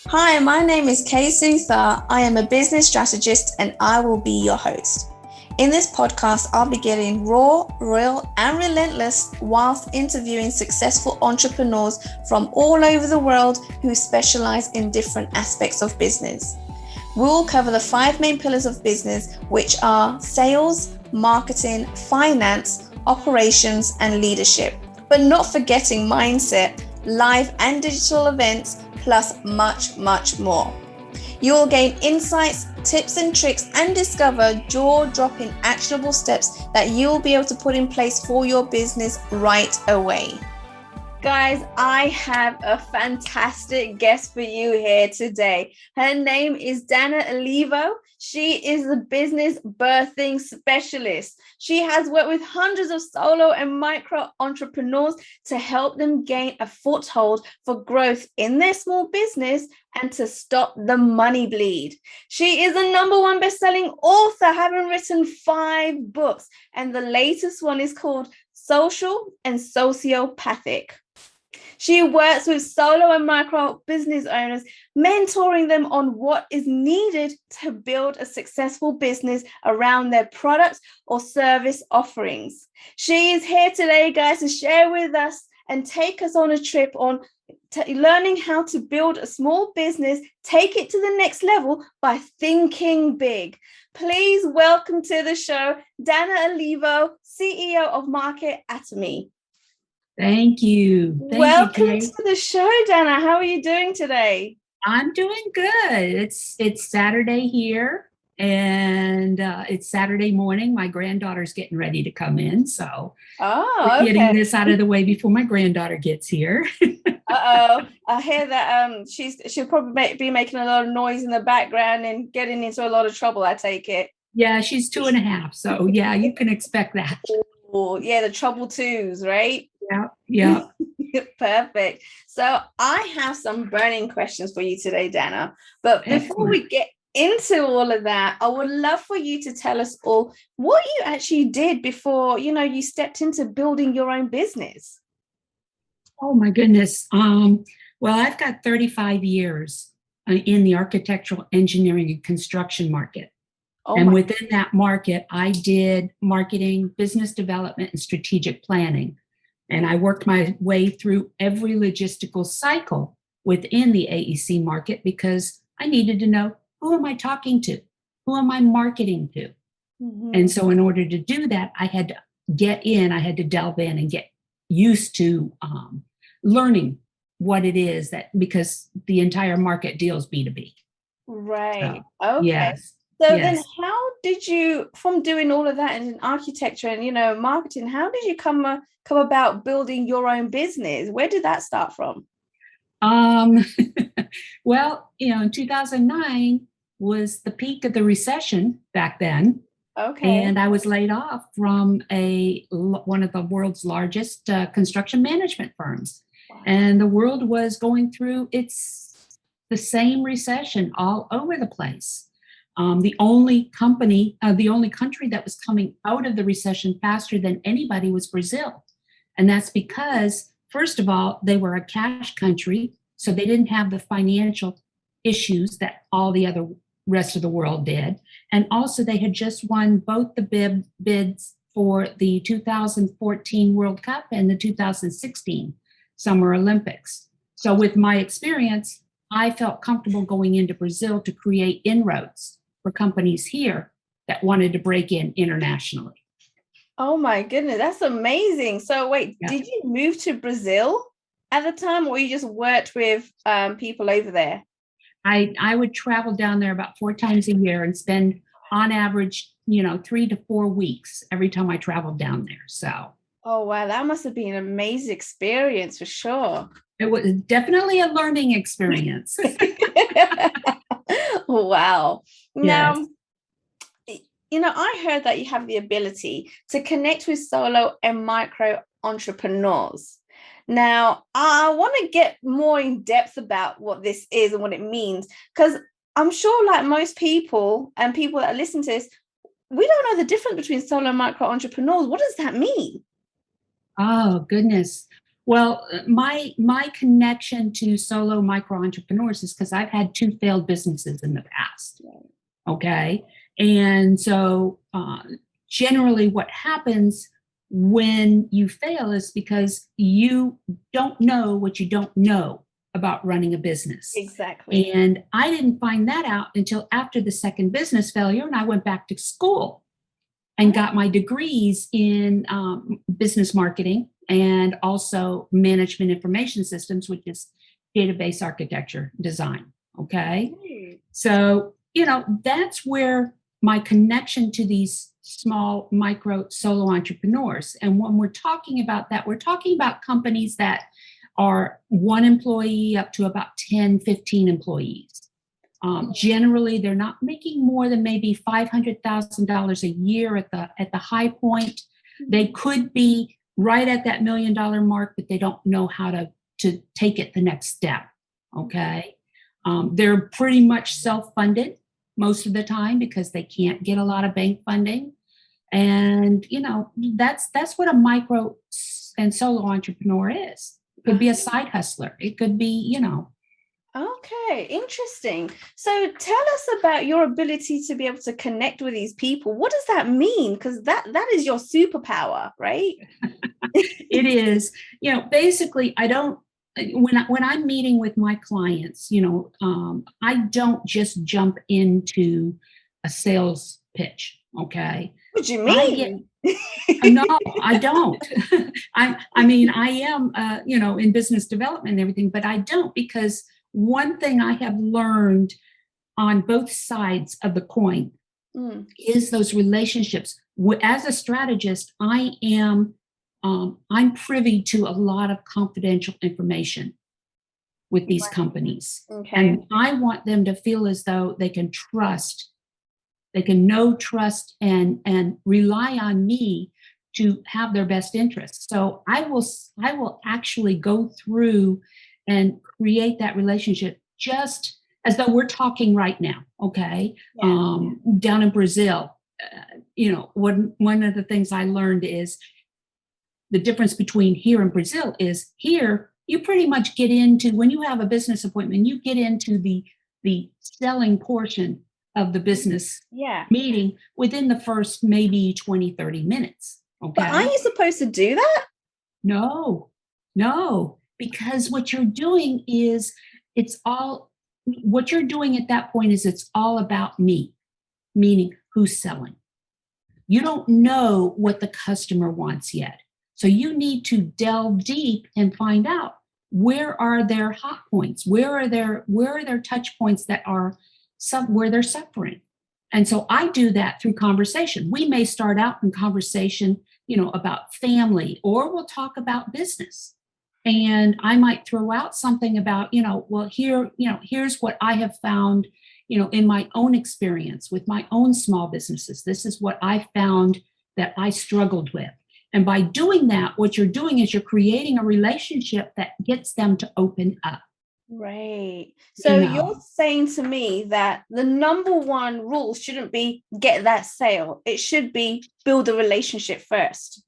Hi, my name is Kay Sutha. I am a business strategist and I will be your host. In this podcast, I'll be getting raw, real, and relentless whilst interviewing successful entrepreneurs from all over the world who specialize in different aspects of business. We'll cover the 5 main pillars of business, which are sales, marketing, finance, operations, and leadership, but not forgetting mindset, live and digital events, plus much, much more. You will gain insights, tips and tricks, and discover jaw-dropping actionable steps that you will be able to put in place for your business right away. Guys, I have a fantastic guest for you here today. Her name is Danna Olivo. She is a business birthing specialist. She has worked with hundreds of solo and micro entrepreneurs to help them gain a foothold for growth in their small business and to stop the money bleed. She is a #1 best-selling author, having written 5 books, and the latest one is called Social and Sociopathic. She works with solo and micro business owners, mentoring them on what is needed to build a successful business around their products or service offerings. She is here today, guys, to share with us and take us on a trip on learning how to build a small business, take it to the next level by thinking big. Please welcome to the show, Danna Olivo, CEO of MarketAtomy. Thank you. Welcome to the show, Danna. How are you doing today? I'm doing good. It's Saturday here, and it's Saturday morning. My granddaughter's getting ready to come in, so we're getting this out of the way before my granddaughter gets here. I hear that she'll probably be making a lot of noise in the background and getting into a lot of trouble, I take it. Yeah, she's 2.5, so yeah, you can expect that. Oh, yeah, the trouble twos, right? Yeah. Perfect. So I have some burning questions for you today, Danna. But before we get into all of that, I would love for you to tell us all what you actually did before, you stepped into building your own business. Oh, my goodness. Well, I've got 35 years in the architectural engineering and construction market. Within that market, I did marketing, business development, and strategic planning. And I worked my way through every logistical cycle within the AEC market because I needed to know, who am I talking to? Who am I marketing to? Mm-hmm. And so in order to do that, I had to delve in and get used to learning what it is because the entire market deals B2B. Right. So, okay. Yes. So then how did you, from doing all of that in architecture and, marketing, how did you come about building your own business? Where did that start from? Well, in 2009 was the peak of the recession back then. Okay. And I was laid off from one of the world's largest construction management firms. Wow. And the world was going through the same recession all over the place. The only country that was coming out of the recession faster than anybody was Brazil. And that's because, first of all, they were a cash country, so they didn't have the financial issues that all the other rest of the world did. And also they had just won both the bids for the 2014 World Cup and the 2016 Summer Olympics. So with my experience, I felt comfortable going into Brazil to create inroads for companies here that wanted to break in internationally. Oh my goodness, that's amazing. So wait, Did you move to Brazil at the time, or you just worked with people over there? I would travel down there about 4 times a year and spend on average, 3 to 4 weeks every time I traveled down there. So. Oh wow, that must have been an amazing experience for sure. It was definitely a learning experience. Wow. Yes. Now, I heard that you have the ability to connect with solo and micro entrepreneurs. Now, I want to get more in depth about what this is and what it means, because I'm sure like most people and people that listen to this, we don't know the difference between solo and micro entrepreneurs. What does that mean? Oh, goodness. Well, my connection to solo micro entrepreneurs is because I've had 2 failed businesses in the past. Okay. And so generally what happens when you fail is because you don't know what you don't know about running a business. Exactly. And I didn't find that out until after the second business failure, and I went back to school and got my degrees in business marketing and also management information systems, which is database architecture design. Okay. So, that's where my connection to these small micro solo entrepreneurs. And when we're talking about that, we're talking about companies that are 1 employee up to about 10, 15 employees. Generally, they're not making more than maybe $500,000 a year at the high point. They could be right at that $1 million mark, but they don't know how to take it the next step. Okay, they're pretty much self-funded most of the time because they can't get a lot of bank funding, and that's what a micro and solo entrepreneur is. It could be a side hustler. It could be Okay, interesting. So tell us about your ability to be able to connect with these people. What does that mean? Because that is your superpower, right? It is. Basically, I don't. When I'm meeting with my clients, I don't just jump into a sales pitch. Okay. What do you mean? No, I don't. I mean, I am, in business development and everything, but I don't, because one thing I have learned on both sides of the coin is those relationships. As a strategist, I'm privy to a lot of confidential information with these companies. Okay. And I want them to feel as though they can trust, trust and rely on me to have their best interests. So I will actually go through and create that relationship just as though we're talking right now. Okay. Yeah. Down in Brazil, one of the things I learned is the difference between here and Brazil is here, you pretty much get into, when you have a business appointment, you get into the selling portion of the business meeting within the first maybe 20, 30 minutes. Okay. But aren't you supposed to do that? No, because what you're doing is what you're doing at that point is it's all about me, meaning who's selling. You don't know what the customer wants yet. So you need to delve deep and find out, where are their hot points? Where are their touch points that are where they're suffering? And so I do that through conversation. We may start out in conversation, about family, or we'll talk about business. And I might throw out something about, here's what I have found, in my own experience with my own small businesses. This is what I found that I struggled with. And by doing that, what you're doing is you're creating a relationship that gets them to open up. Right. So you're saying to me that the number one rule shouldn't be get that sale. It should be build a relationship first.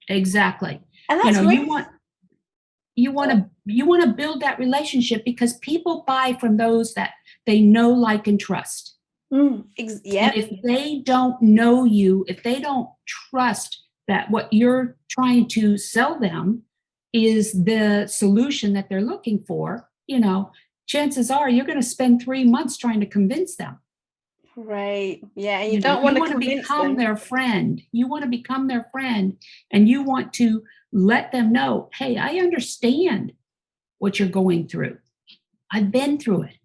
Exactly. And that's you want to build that relationship because people buy from those that they know, like, and trust. And if they don't know you, if they don't trust that what you're trying to sell them is the solution that they're looking for, chances are you're going to spend 3 months trying to convince them. Right. Yeah. And you don't want to become their friend. You want to become their friend, and you want to let them know, hey, I understand what you're going through. I've been through it.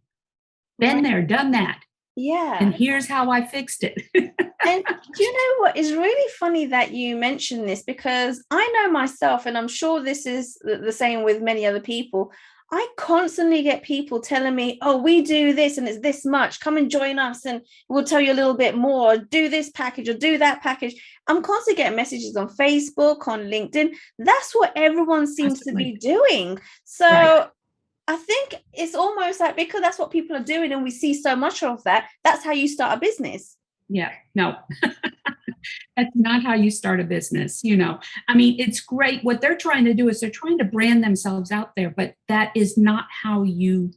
Been there, done that. Yeah. And here's how I fixed it. And do you know what is really funny that you mentioned this, because I know myself, and I'm sure this is the same with many other people. I constantly get people telling me, oh, we do this and it's this much. Come and join us and we'll tell you a little bit more. Do this package or do that package. I'm constantly getting messages on Facebook, on LinkedIn. That's what everyone seems to be doing. So I think it's almost like, because that's what people are doing and we see so much of that, that's how you start a business. Yeah, no. That's not how you start a business, you know. I mean, it's great. What they're trying to do is they're trying to brand themselves out there, but that is not how you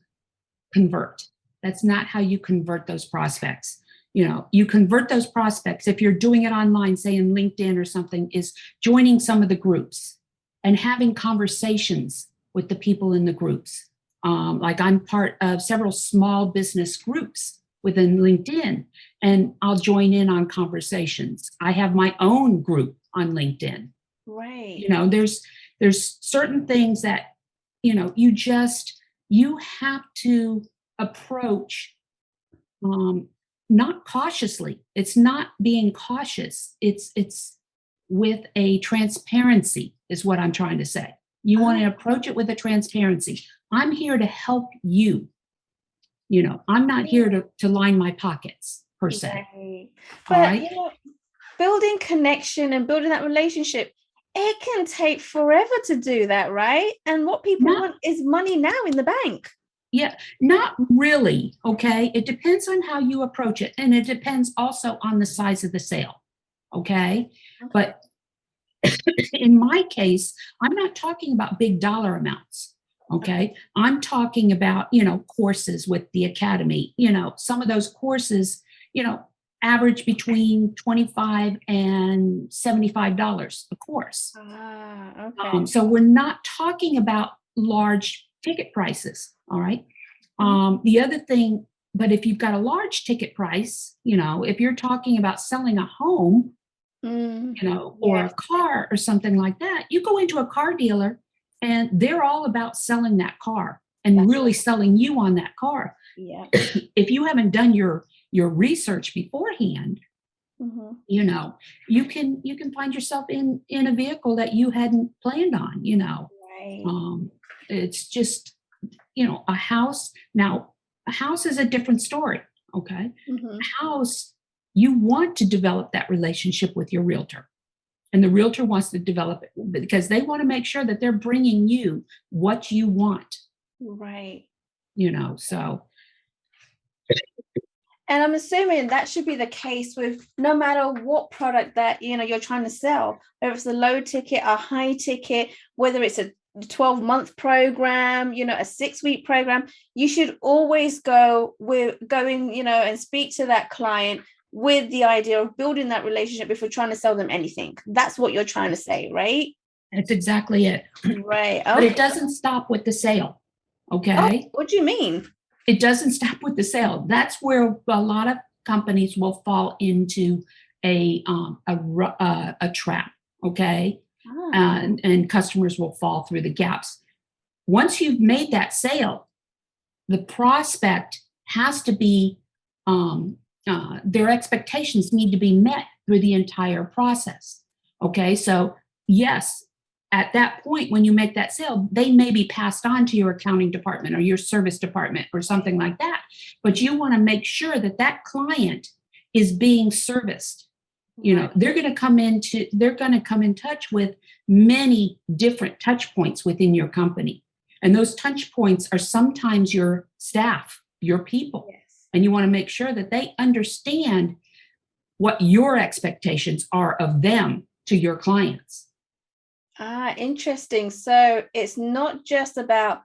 convert. That's not how you convert those prospects. You know, you convert those prospects if you're doing it online, say in LinkedIn or something, is joining some of the groups and having conversations with the people in the groups. Like I'm part of several small business groups within LinkedIn, and I'll join in on conversations. I have my own group on LinkedIn. Right. You know, there's certain things that, you know, you have to approach not cautiously. It's not being cautious. It's with a transparency is what I'm trying to say. You want to approach it with a transparency. I'm here to help you. You know, I'm not here to line my pockets per se. Right. All But right. you know, building connection and building that relationship, it can take forever to do that, right? And what people want is money now in the bank. Yeah, not really. Okay. It depends on how you approach it. And it depends also on the size of the sale. Okay. But in my case, I'm not talking about big dollar amounts. Okay. I'm talking about, you know, courses with the Academy, you know, some of those courses, you know, average between $25 and $75 a course. Okay. So we're not talking about large ticket prices. All right. The other thing, but if you've got a large ticket price, you know, if you're talking about selling a home, you know, or a car or something like that, you go into a car dealer and they're all about selling that car and really selling you on that car. Yeah. If you haven't done your research beforehand, you know, you can find yourself in a vehicle that you hadn't planned on, you know. Right. It's just, you know, a house. Now, a house is a different story. Okay. A house, you want to develop that relationship with your realtor. And the realtor wants to develop it because they want to make sure that they're bringing you what you want. Right. You know, so. And I'm assuming that should be the case with no matter what product that, you know, you're trying to sell, whether it's a low ticket, a high ticket, whether it's a 12-month program, you know, a 6-week program, you should always go you know, and speak to that client with the idea of building that relationship before trying to sell them anything. That's what you're trying to say, right? That's exactly it. Right. But it doesn't stop with the sale. Okay. What do you mean? It doesn't stop with the sale. That's where a lot of companies will fall into a trap. Okay. And customers will fall through the gaps. Once you've made that sale, the prospect has to be, their expectations need to be met through the entire process. Okay, so yes, at that point when you make that sale, they may be passed on to your accounting department or your service department or something like that. But you want to make sure that that client is being serviced. You know, they're going to come in touch with many different touch points within your company. And those touch points are sometimes your staff, your people. Yes. And you want to make sure that they understand what your expectations are of them to your clients. Interesting. So it's not just about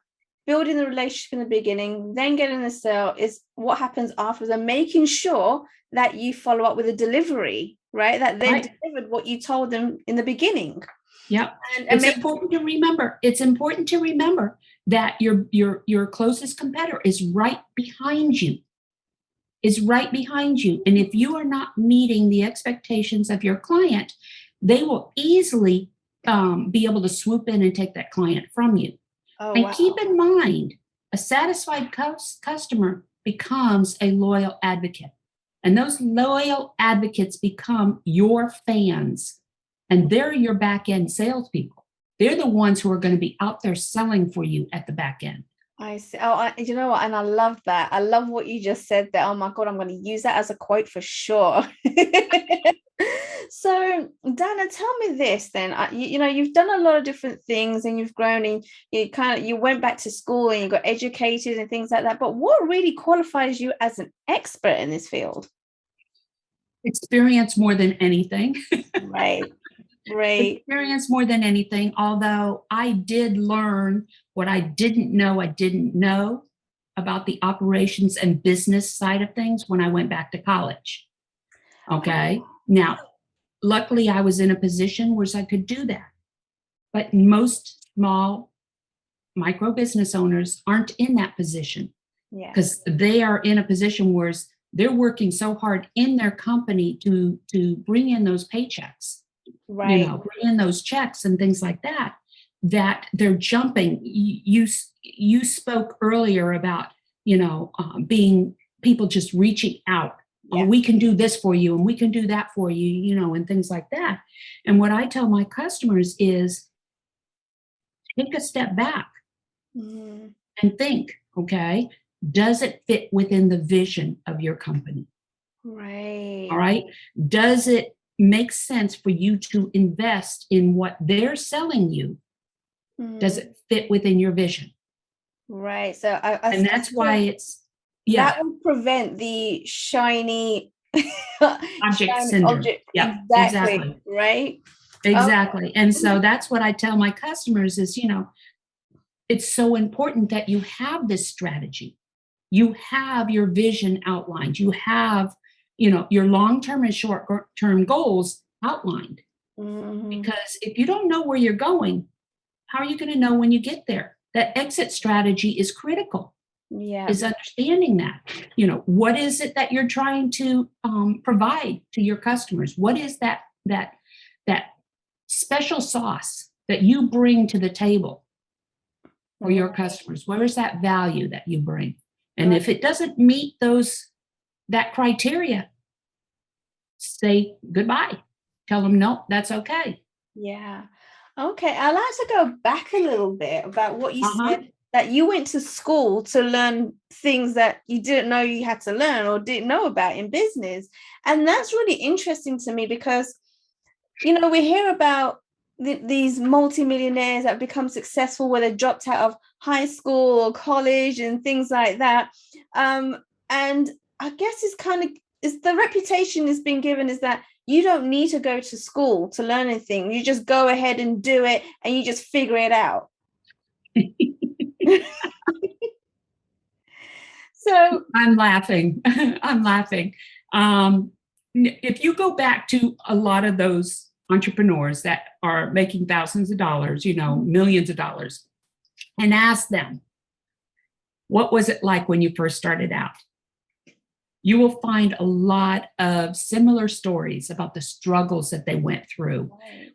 building the relationship in the beginning, then getting the sale. Is what happens afterwards, and making sure that you follow up with a delivery, right? That they've delivered what you told them in the beginning. Yep. And it's important to remember. It's important to remember that your closest competitor is right behind you. And if you are not meeting the expectations of your client, they will easily be able to swoop in and take that client from you. Keep in mind, a satisfied customer becomes a loyal advocate. And those loyal advocates become your fans. And they're your back-end salespeople. They're the ones who are going to be out there selling for you at the back end. I see. You know what? And I love that. I love what you just said there. Oh my God, I'm going to use that as a quote for sure. So, Danna, tell me this then. You know, you've done a lot of different things and you've grown and you went back to school and you got educated and things like that. But what really qualifies you as an expert in this field? Experience more than anything. Right. Right. Experience more than anything, although I did learn what I didn't know about the operations and business side of things when I went back to college. Okay. Now, luckily, I was in a position where I could do that. But most small micro business owners aren't in that position because they are in a position where they're working so hard in their company to bring in those paychecks, Right. Bring in those checks and things like that, that they're jumping. You spoke earlier about, being people just reaching out. Yeah. Oh, we can do this for you and we can do that for you, and things like that. And what I tell my customers is take a step back and think, okay, does it fit within the vision of your company? Right. All right. Does it make sense for you to invest in what they're selling you? Does it fit within your vision? Right. So and that's why it's, that would prevent the shiny object syndrome. Yeah, exactly. Right. Exactly. And so that's what I tell my customers is, it's so important that you have this strategy. You have your vision outlined. You have, your long-term and short-term goals outlined. Because if you don't know where you're going, how are you going to know when you get there? That exit strategy is critical. Yeah. Is understanding that, what is it that you're trying to provide to your customers? What is that special sauce that you bring to the table for your customers? Where is that value that you bring? And if it doesn't meet that criteria, say goodbye. Tell them, no, that's okay. Yeah. Okay. I'd like to go back a little bit about what you said, that you went to school to learn things that you didn't know you had to learn or didn't know about in business. And that's really interesting to me because, we hear about these multimillionaires that become successful where they dropped out of high school or college and things like that. And I guess it's the reputation is being given is that you don't need to go to school to learn anything. You just go ahead and do it and you just figure it out. So I'm laughing. If you go back to a lot of those entrepreneurs that are making thousands of dollars, millions of dollars, and ask them, what was it like when you first started out? You will find a lot of similar stories about the struggles that they went through,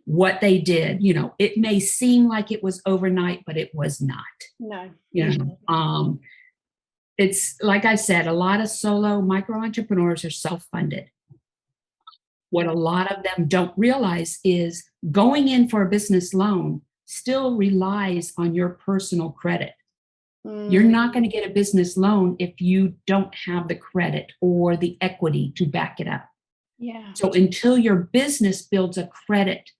what they did. It may seem like it was overnight, but it was not. No. It's like I said, a lot of solo micro entrepreneurs are self-funded. What a lot of them don't realize is going in for a business loan still relies on your personal credit. You're not going to get a business loan if you don't have the credit or the equity to back it up. Yeah. So until your business builds a credit,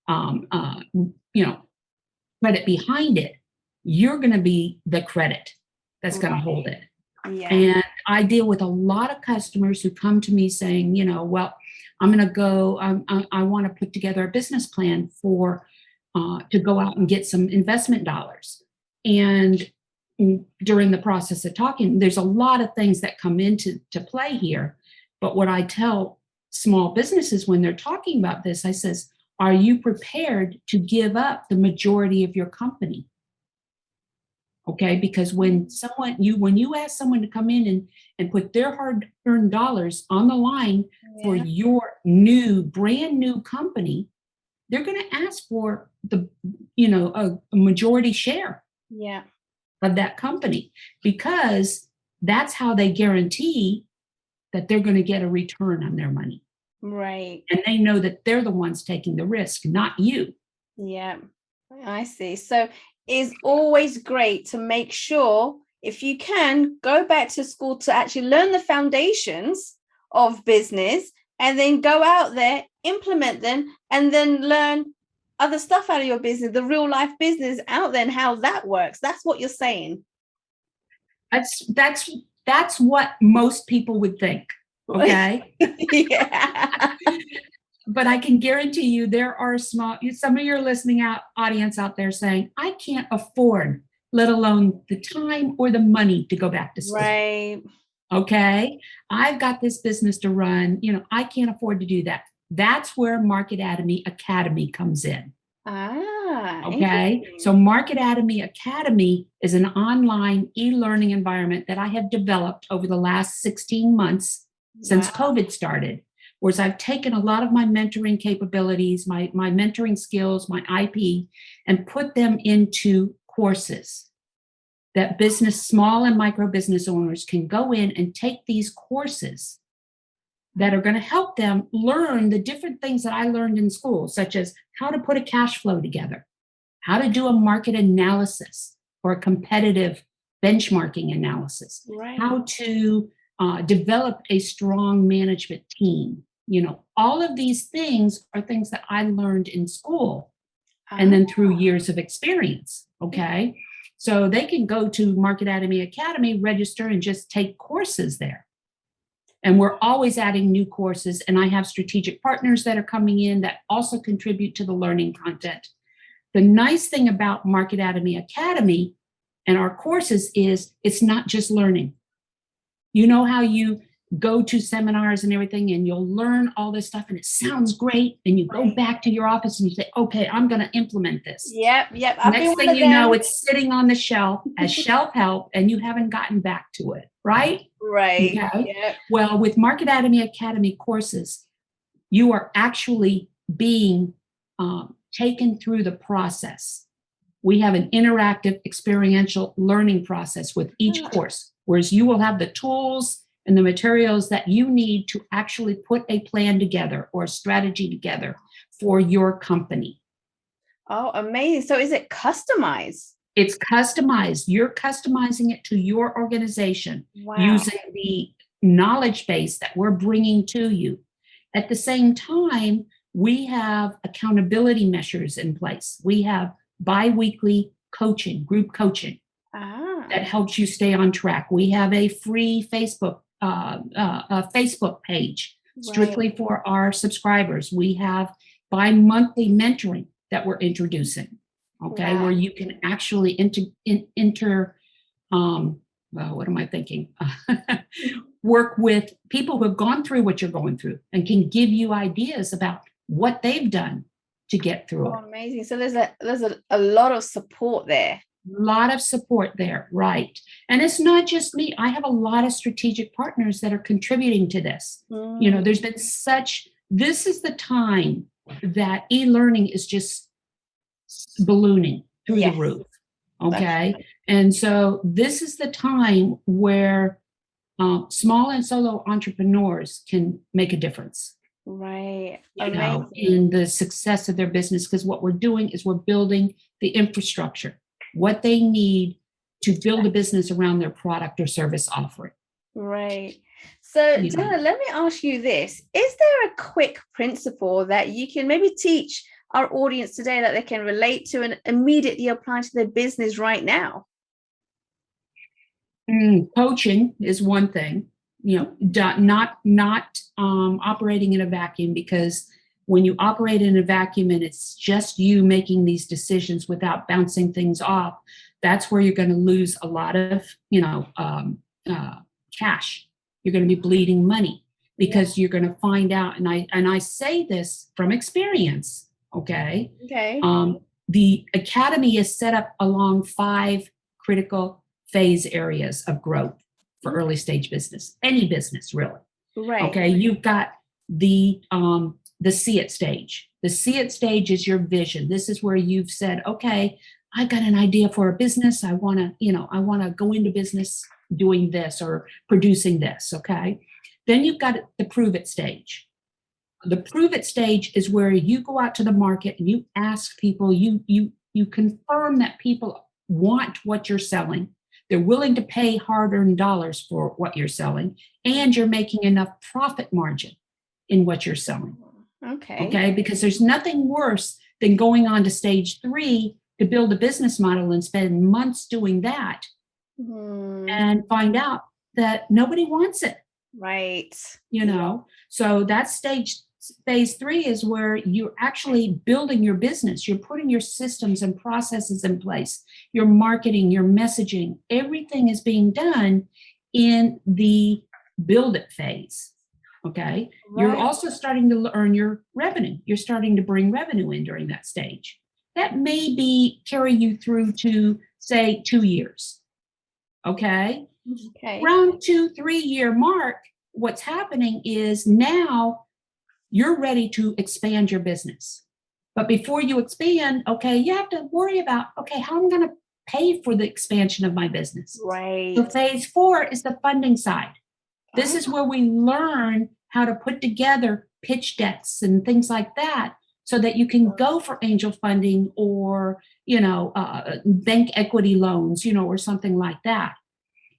credit behind it, you're going to be the credit that's going to hold it. Yeah. And I deal with a lot of customers who come to me saying, well, I'm going to go, I want to put together a business plan to go out and get some investment dollars. And during the process of talking, there's a lot of things that come into play here. But what I tell small businesses when they're talking about this, I says, are you prepared to give up the majority of your company? Okay, because when you ask someone to come in and put their hard-earned dollars on the line for your brand new company, they're going to ask for a majority share of that company, because that's how they guarantee that they're going to get a return on their money. Right. And they know that they're the ones taking the risk, not you. Yeah, I see. So it's always great to make sure, if you can, go back to school to actually learn the foundations of business and then go out there, implement them, and then learn other stuff out of your business, the real life business out there and how that works. That's what you're saying. That's what most people would think. Okay. Yeah. But I can guarantee you there are some of your listening audience out there saying, I can't afford, let alone the time or the money to go back to school. Right. Okay. I've got this business to run. I can't afford to do that. That's where MarketAtomy Academy comes in. Okay. So MarketAtomy Academy is an online e-learning environment that I have developed over the last 16 months since COVID started. Whereas I've taken a lot of my mentoring capabilities, my mentoring skills, my IP, and put them into courses that small and micro business owners can go in and take these courses that are going to help them learn the different things that I learned in school, such as how to put a cash flow together, how to do a market analysis or a competitive benchmarking analysis, how to develop a strong management team. All of these things are things that I learned in school and then through years of experience. Okay. So they can go to MarketAtomy Academy, register, and just take courses there. And we're always adding new courses. And I have strategic partners that are coming in that also contribute to the learning content. The nice thing about MarketAtomy Academy and our courses is it's not just learning. You know how you go to seminars and everything and you'll learn all this stuff and it sounds great. And you go back to your office and you say, okay, I'm going to implement this. Yep. Next thing you know, it's sitting on the shelf as shelf help and you haven't gotten back to it, right? Right. Okay. Yep. Well, with MarketAtomy Academy courses, you are actually being taken through the process. We have an interactive experiential learning process with each course, whereas you will have the tools and the materials that you need to actually put a plan together or a strategy together for your company. Oh, amazing. So is it customized? It's customized. You're customizing it to your organization using the knowledge base that we're bringing to you. At the same time, we have accountability measures in place. We have bi-weekly coaching, group coaching that helps you stay on track. We have a free Facebook page strictly for our subscribers. We have bi-monthly mentoring that we're introducing. Okay, where you can actually work with people who have gone through what you're going through and can give you ideas about what they've done to get through it. Amazing. So there's a lot of support there. A lot of support there, right. And it's not just me. I have a lot of strategic partners that are contributing to this. There's been this is the time that e-learning is just ballooning through the roof. Okay. And so this is the time where small and solo entrepreneurs can make a difference. Right. In the success of their business, because what we're doing is we're building the infrastructure, what they need to build a business around their product or service offering. Right. So, Danna, let me ask you this. Is there a quick principle that you can maybe teach our audience today that they can relate to and immediately apply to their business right now? Coaching is one thing, not operating in a vacuum, because when you operate in a vacuum and it's just you making these decisions without bouncing things off, that's where you're going to lose a lot of, cash. You're going to be bleeding money because you're going to find out. And I say this from experience. Okay. The Academy is set up along 5 critical phase areas of growth for early stage business, any business really. Right. Okay. You've got the see it stage. The see it stage is your vision. This is where you've said, okay, I got an idea for a business. I want to go into business doing this or producing this. Okay. Then you've got the prove it stage. The prove it stage is where you go out to the market and you ask people, you confirm that people want what you're selling. They're willing to pay hard-earned dollars for what you're selling, and you're making enough profit margin in what you're selling. Okay. Because there's nothing worse than going on to stage 3 to build a business model and spend months doing that and find out that nobody wants it. Right. So that's phase 3 is where you're actually building your business. You're putting your systems and processes in place, your marketing, your messaging, everything is being done in the build it phase. Okay. Right. You're also starting to earn your revenue. You're starting to bring revenue in during that stage. That may carry you through to, say, 2 years. Okay. Around 2-3 year mark, what's happening is now you're ready to expand your business. But before you expand, okay, you have to worry about, okay, how am I going to pay for the expansion of my business? Right. So phase 4 is the funding side. This is where we learn how to put together pitch decks and things like that so that you can go for angel funding or, bank equity loans, or something like that.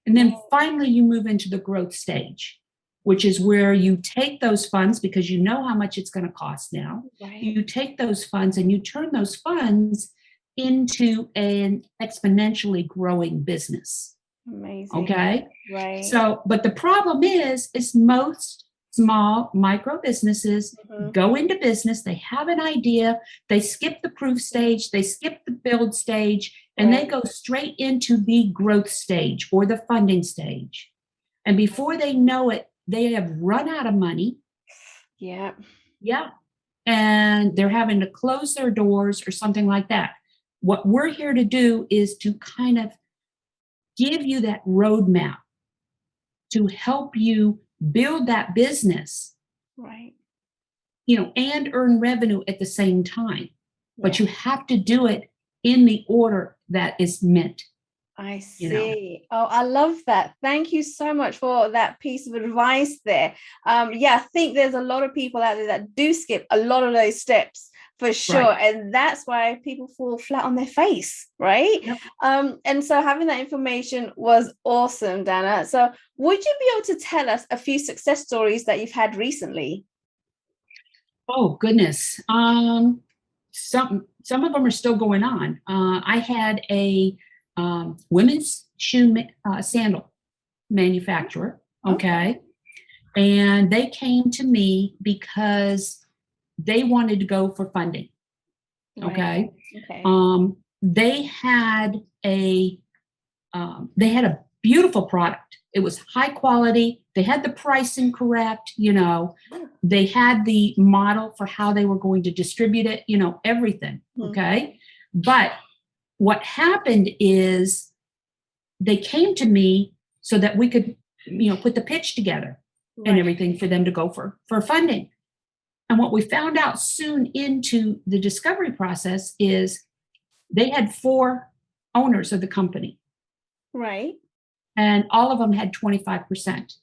And then finally you move into the growth stage, which is where you take those funds because you know how much it's going to cost now. Right. You take those funds and you turn those funds into an exponentially growing business. Amazing. Okay. Right. So, but the problem is most small micro businesses go into business. They have an idea. They skip the proof stage. They skip the build stage, and they go straight into the growth stage or the funding stage. And before they know it, they have run out of money. Yeah. And they're having to close their doors or something like that. What we're here to do is to kind of give you that roadmap to help you build that business, right? And earn revenue at the same time. But you have to do it in the order that is meant. I see. Oh, I love that. Thank you so much for that piece of advice there. I think there's a lot of people out there that do skip a lot of those steps. For sure. Right. And that's why people fall flat on their face, right? Yep. And so having that information was awesome, Danna. So would you be able to tell us a few success stories that you've had recently? Oh, goodness. Some of them are still going on. I had a women's shoe sandal manufacturer, okay? And they came to me because they wanted to go for funding. Okay. They had a beautiful product. It was high quality. They had the pricing correct. They had the model for how they were going to distribute it. Everything. Okay. But what happened is they came to me so that we could, put the pitch together and everything for them to go for funding. And what we found out soon into the discovery process is they had 4 owners of the company. Right. And all of them had 25%.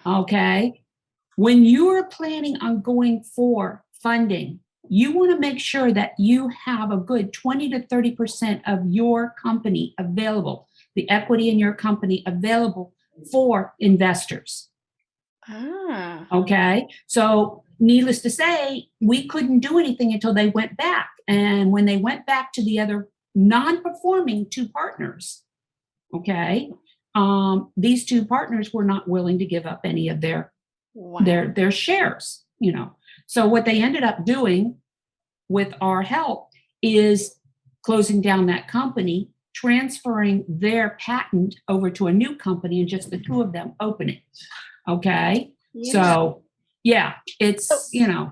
Okay. When you're planning on going for funding, you want to make sure that you have a good 20 to 30% of your company available, the equity in your company available for investors. Okay. So needless to say, we couldn't do anything until they went back. And when they went back to the other non-performing 2 partners, okay, these 2 partners were not willing to give up any of their shares, So what they ended up doing with our help is closing down that company, transferring their patent over to a new company, and just the 2 of them open it. Okay. So it's,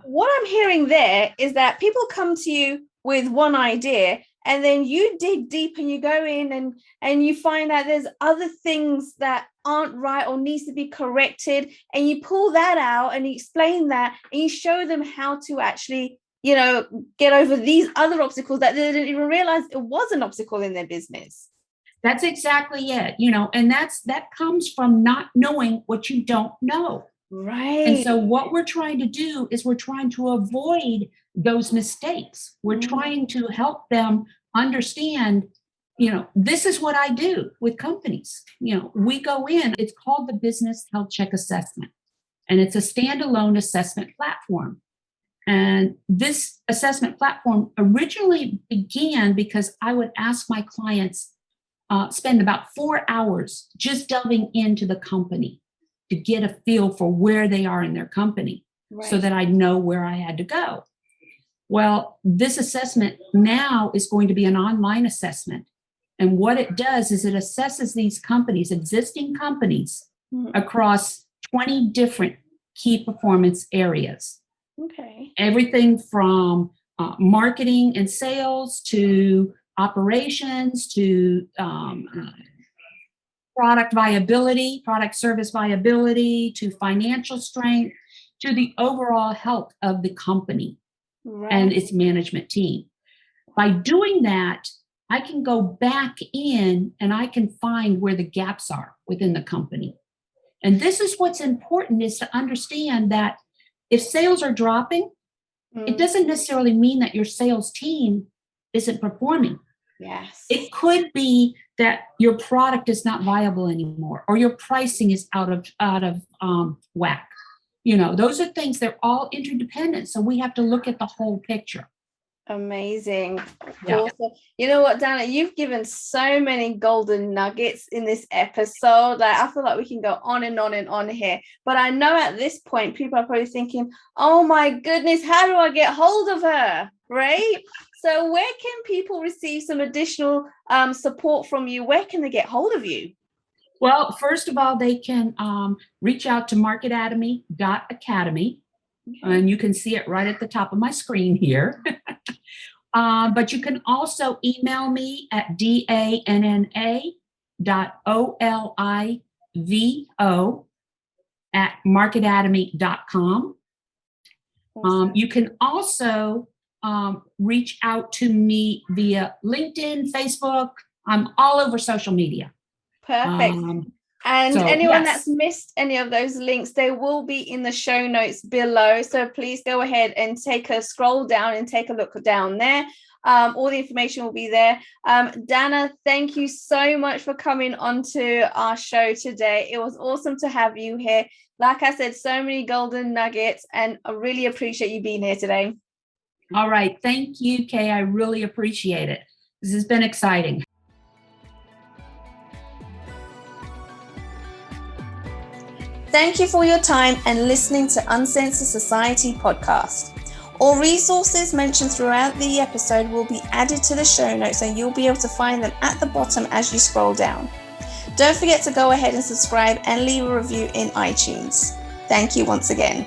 What I'm hearing there is that people come to you with one idea and then you dig deep and you go in and you find out there's other things that aren't right or needs to be corrected. And you pull that out and you explain that and you show them how to actually, get over these other obstacles that they didn't even realize it was an obstacle in their business. That's exactly it, and that comes from not knowing what you don't know. Right. And so what we're trying to do is we're trying to avoid those mistakes. We're trying to help them understand, this is what I do with companies. We go in, it's called the Business Health Check Assessment, and it's a standalone assessment platform. And this assessment platform originally began because I would ask my clients spend about 4 hours just delving into the company. to get a feel for where they are in their company, so that I know where I had to go. Well, this assessment now is going to be an online assessment. And what it does is it assesses these companies, existing companies, across 20 different key performance areas. Okay. Everything from marketing and sales to operations to product viability, product service viability, to financial strength, to the overall health of the company and its management team. By doing that, I can go back in and I can find where the gaps are within the company. And this is what's important, is to understand that if sales are dropping, it doesn't necessarily mean that your sales team isn't performing. Yes. It could be that your product is not viable anymore, or your pricing is out of whack. Those are things, they're all interdependent. So we have to look at the whole picture. Amazing. Yeah. Awesome. You know what, Danna, you've given so many golden nuggets in this episode. I feel like we can go on and on and on here. But I know at this point, people are probably thinking, oh my goodness, how do I get hold of her? Right? So where can people receive some additional support from you? Where can they get hold of you? Well, first of all, they can reach out to MarketAtomy.Academy. And you can see it right at the top of my screen here. But you can also email me at danna.olivo@MarketAtomy.com. You can also reach out to me via LinkedIn, Facebook. I'm all over social media. Perfect. Anyone that's missed any of those links, they will be in the show notes below. So please go ahead and take a scroll down and take a look down there. All the information will be there. Danna, thank you so much for coming onto our show today. It was awesome to have you here. Like I said, so many golden nuggets, and I really appreciate you being here today. All right. Thank you, Kay. I really appreciate it. This has been exciting. Thank you for your time and listening to Uncensored Society Podcast. All resources mentioned throughout the episode will be added to the show notes, and you'll be able to find them at the bottom as you scroll down. Don't forget to go ahead and subscribe and leave a review in iTunes. Thank you once again.